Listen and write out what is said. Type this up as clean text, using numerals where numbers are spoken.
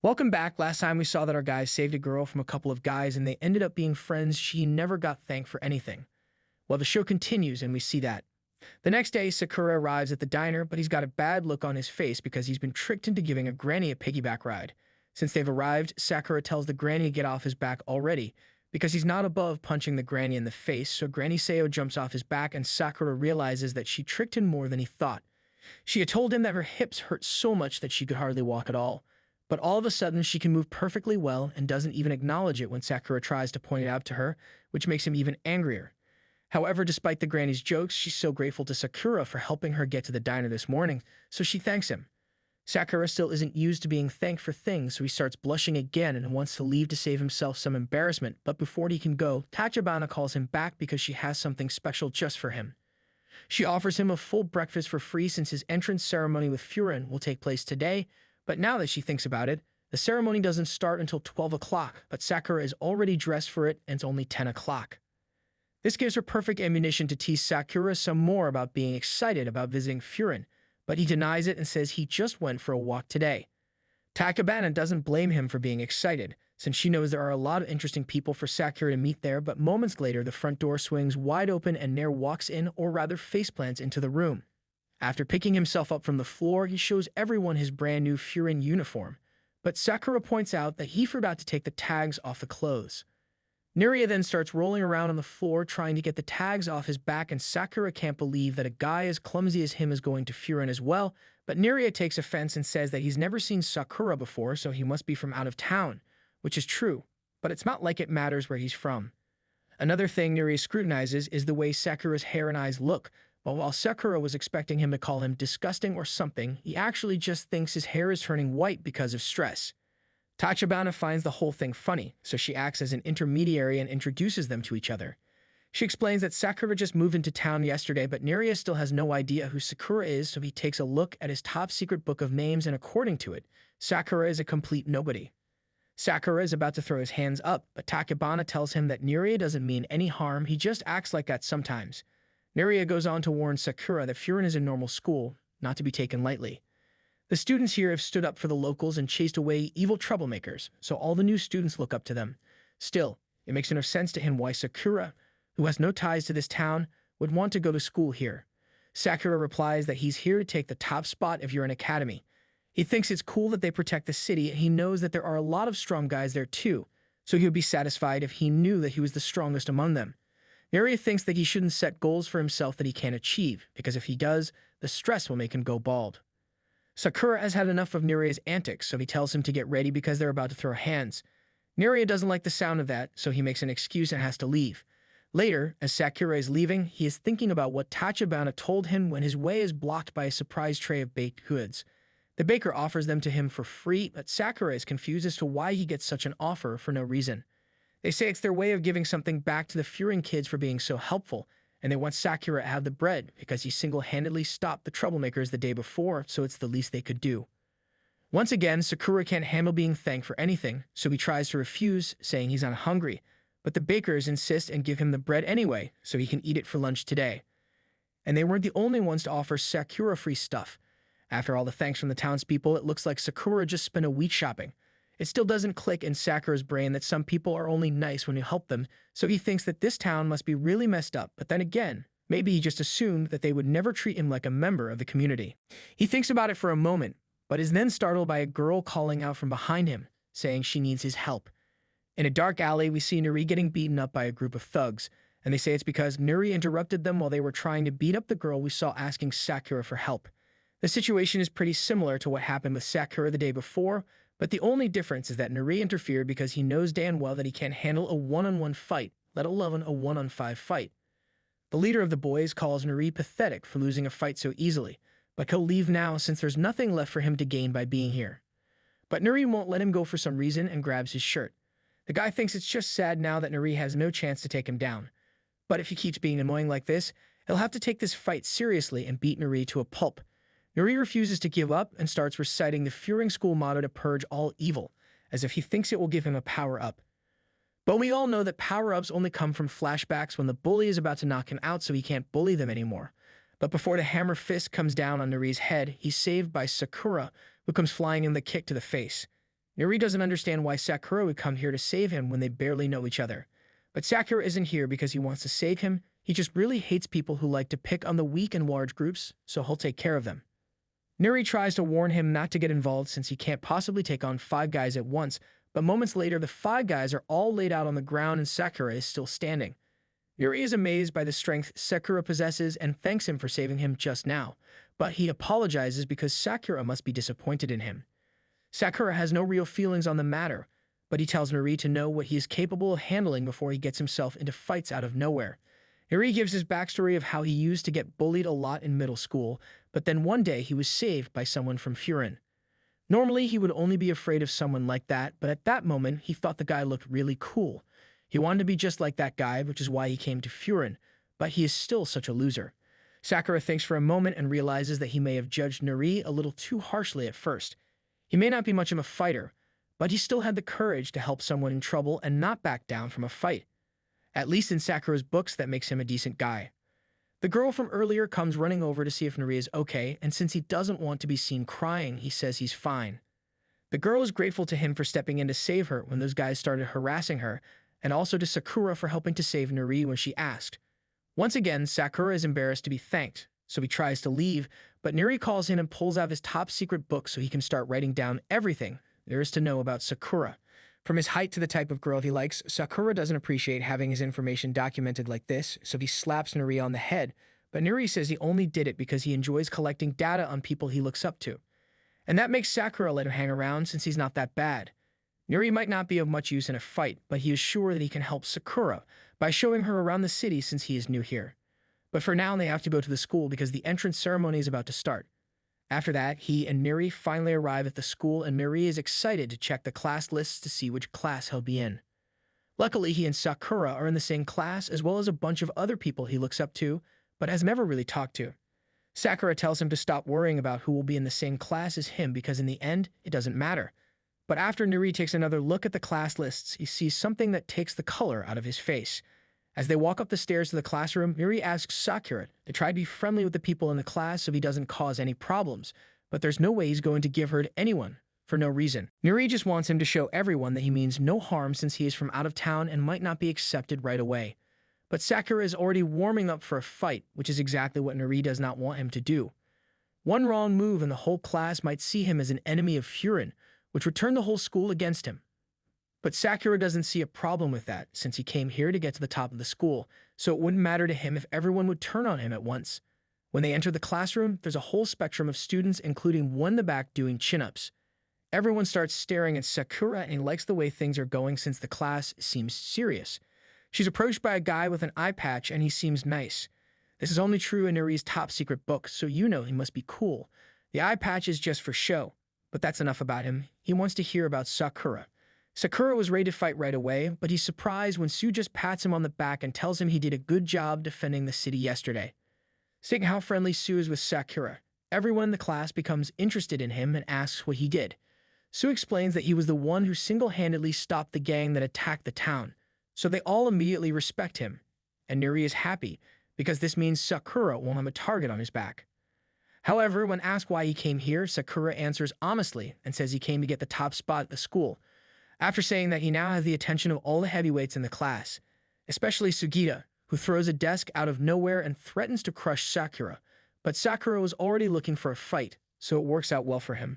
Welcome back. Last time we saw that our guys saved a girl from a couple of guys and they ended up being friends she never got thanked for anything. Well, the show continues and we see that. The next day, Sakura arrives at the diner, but he's got a bad look on his face because he's been tricked into giving a granny a piggyback ride. Since they've arrived, Sakura tells the granny to get off his back already because he's not above punching the granny in the face, so Granny Seo jumps off his back and Sakura realizes that she tricked him more than he thought. She had told him that her hips hurt so much that she could hardly walk at all. But all of a sudden, she can move perfectly well and doesn't even acknowledge it when Sakura tries to point it out to her, which makes him even angrier. However, despite the granny's jokes, she's so grateful to Sakura for helping her get to the diner this morning, so she thanks him. Sakura still isn't used to being thanked for things, so he starts blushing again and wants to leave to save himself some embarrassment, but before he can go, Tachibana calls him back because she has something special just for him. She offers him a full breakfast for free since his entrance ceremony with Furin will take place today. But now that she thinks about it, the ceremony doesn't start until 12 o'clock, but Sakura is already dressed for it and it's only 10 o'clock. This gives her perfect ammunition to tease Sakura some more about being excited about visiting Furin, but he denies it and says he just went for a walk today. Takabana doesn't blame him for being excited, since she knows there are a lot of interesting people for Sakura to meet there, but moments later the front door swings wide open and Nair walks in, or rather faceplants into the room. After picking himself up from the floor, he shows everyone his brand new Furin uniform, but Sakura points out that he forgot to take the tags off the clothes. Neria then starts rolling around on the floor trying to get the tags off his back, and Sakura can't believe that a guy as clumsy as him is going to Furin as well, but Neria takes offense and says that he's never seen Sakura before, so he must be from out of town, which is true, but it's not like it matters where he's from. Another thing Neria scrutinizes is the way Sakura's hair and eyes look. But while Sakura was expecting him to call him disgusting or something, he actually just thinks his hair is turning white because of stress. Tachibana finds the whole thing funny, so she acts as an intermediary and introduces them to each other. She explains that Sakura just moved into town yesterday, but Neria still has no idea who Sakura is, so he takes a look at his top-secret book of names, and according to it, Sakura is a complete nobody. Sakura is about to throw his hands up, but Tachibana tells him that Neria doesn't mean any harm, he just acts like that sometimes. Neria goes on to warn Sakura that Furin is a normal school, not to be taken lightly. The students here have stood up for the locals and chased away evil troublemakers, so all the new students look up to them. Still, it makes enough sense to him why Sakura, who has no ties to this town, would want to go to school here. Sakura replies that he's here to take the top spot if you're an academy. He thinks it's cool that they protect the city, and he knows that there are a lot of strong guys there too, so he would be satisfied if he knew that he was the strongest among them. Neria thinks that he shouldn't set goals for himself that he can't achieve, because if he does, the stress will make him go bald. Sakura has had enough of Neria's antics, so he tells him to get ready because they're about to throw hands. Neria doesn't like the sound of that, so he makes an excuse and has to leave. Later, as Sakura is leaving, he is thinking about what Tachibana told him when his way is blocked by a surprise tray of baked goods. The baker offers them to him for free, but Sakura is confused as to why he gets such an offer for no reason. They say it's their way of giving something back to the Furin kids for being so helpful, and they want Sakura to have the bread because he single-handedly stopped the troublemakers the day before, so it's the least they could do. Once again, Sakura can't handle being thanked for anything, so he tries to refuse, saying he's not hungry, but the bakers insist and give him the bread anyway, so he can eat it for lunch today. And they weren't the only ones to offer Sakura free stuff. After all the thanks from the townspeople, it looks like Sakura just spent a week shopping. It still doesn't click in Sakura's brain that some people are only nice when you help them, so he thinks that this town must be really messed up, but then again, maybe he just assumed that they would never treat him like a member of the community. He thinks about it for a moment, but is then startled by a girl calling out from behind him, saying she needs his help. In a dark alley, we see Nuri getting beaten up by a group of thugs, and they say it's because Nuri interrupted them while they were trying to beat up the girl we saw asking Sakura for help. The situation is pretty similar to what happened with Sakura the day before, but the only difference is that Nuri interfered because he knows damn well that he can't handle a one-on-one fight, let alone a one-on-five fight. The leader of the boys calls Nuri pathetic for losing a fight so easily, but he'll leave now since there's nothing left for him to gain by being here. But Nuri won't let him go for some reason and grabs his shirt. The guy thinks it's just sad now that Nuri has no chance to take him down. But if he keeps being annoying like this, he'll have to take this fight seriously and beat Nuri to a pulp. Nuri refuses to give up and starts reciting the Furin school motto to purge all evil, as if he thinks it will give him a power-up. But we all know that power-ups only come from flashbacks when the bully is about to knock him out so he can't bully them anymore. But before the hammer fist comes down on Nuri's head, he's saved by Sakura, who comes flying in the kick to the face. Nuri doesn't understand why Sakura would come here to save him when they barely know each other. But Sakura isn't here because he wants to save him, he just really hates people who like to pick on the weak in large groups, so he'll take care of them. Nuri tries to warn him not to get involved since he can't possibly take on 5 guys at once, but moments later the 5 guys are all laid out on the ground and Sakura is still standing. Nuri is amazed by the strength Sakura possesses and thanks him for saving him just now, but he apologizes because Sakura must be disappointed in him. Sakura has no real feelings on the matter, but he tells Nuri to know what he is capable of handling before he gets himself into fights out of nowhere. Nuri gives his backstory of how he used to get bullied a lot in middle school, but then one day he was saved by someone from Furin. Normally, he would only be afraid of someone like that, but at that moment, he thought the guy looked really cool. He wanted to be just like that guy, which is why he came to Furin, but he is still such a loser. Sakura thinks for a moment and realizes that he may have judged Nuri a little too harshly at first. He may not be much of a fighter, but he still had the courage to help someone in trouble and not back down from a fight. At least in Sakura's books, that makes him a decent guy. The girl from earlier comes running over to see if Nuri is okay, and since he doesn't want to be seen crying, he says he's fine. The girl is grateful to him for stepping in to save her when those guys started harassing her, and also to Sakura for helping to save Nuri when she asked. Once again, Sakura is embarrassed to be thanked, so he tries to leave, but Nuri calls in and pulls out his top-secret book so he can start writing down everything there is to know about Sakura. From his height to the type of girl he likes, Sakura doesn't appreciate having his information documented like this, so he slaps Nuri on the head, but Nuri says he only did it because he enjoys collecting data on people he looks up to. And that makes Sakura let him hang around since he's not that bad. Nuri might not be of much use in a fight, but he is sure that he can help Sakura by showing her around the city since he is new here. But for now, they have to go to the school because the entrance ceremony is about to start. After that, he and Nuri finally arrive at the school and Nuri is excited to check the class lists to see which class he'll be in. Luckily, he and Sakura are in the same class as well as a bunch of other people he looks up to, but has never really talked to. Sakura tells him to stop worrying about who will be in the same class as him because in the end, it doesn't matter. But after Nuri takes another look at the class lists, he sees something that takes the color out of his face. As they walk up the stairs to the classroom, Nuri asks Sakura to try to be friendly with the people in the class so he doesn't cause any problems, but there's no way he's going to give her to anyone, for no reason. Nuri just wants him to show everyone that he means no harm since he is from out of town and might not be accepted right away. But Sakura is already warming up for a fight, which is exactly what Nuri does not want him to do. One wrong move and the whole class might see him as an enemy of Furin, which would turn the whole school against him. But Sakura doesn't see a problem with that, since he came here to get to the top of the school, so it wouldn't matter to him if everyone would turn on him at once. When they enter the classroom, there's a whole spectrum of students, including one in the back doing chin-ups. Everyone starts staring at Sakura and he likes the way things are going since the class seems serious. She's approached by a guy with an eye patch and he seems nice. This is only true in Nuri's top-secret book, so you know he must be cool. The eye patch is just for show, but that's enough about him. He wants to hear about Sakura. Sakura was ready to fight right away, but he's surprised when Sue just pats him on the back and tells him he did a good job defending the city yesterday. Seeing how friendly Sue is with Sakura, everyone in the class becomes interested in him and asks what he did. Sue explains that he was the one who single-handedly stopped the gang that attacked the town, so they all immediately respect him. And Nuri is happy, because this means Sakura won't have a target on his back. However, when asked why he came here, Sakura answers honestly and says he came to get the top spot at the school, after saying that he now has the attention of all the heavyweights in the class, especially Sugita, who throws a desk out of nowhere and threatens to crush Sakura. But Sakura was already looking for a fight, so it works out well for him.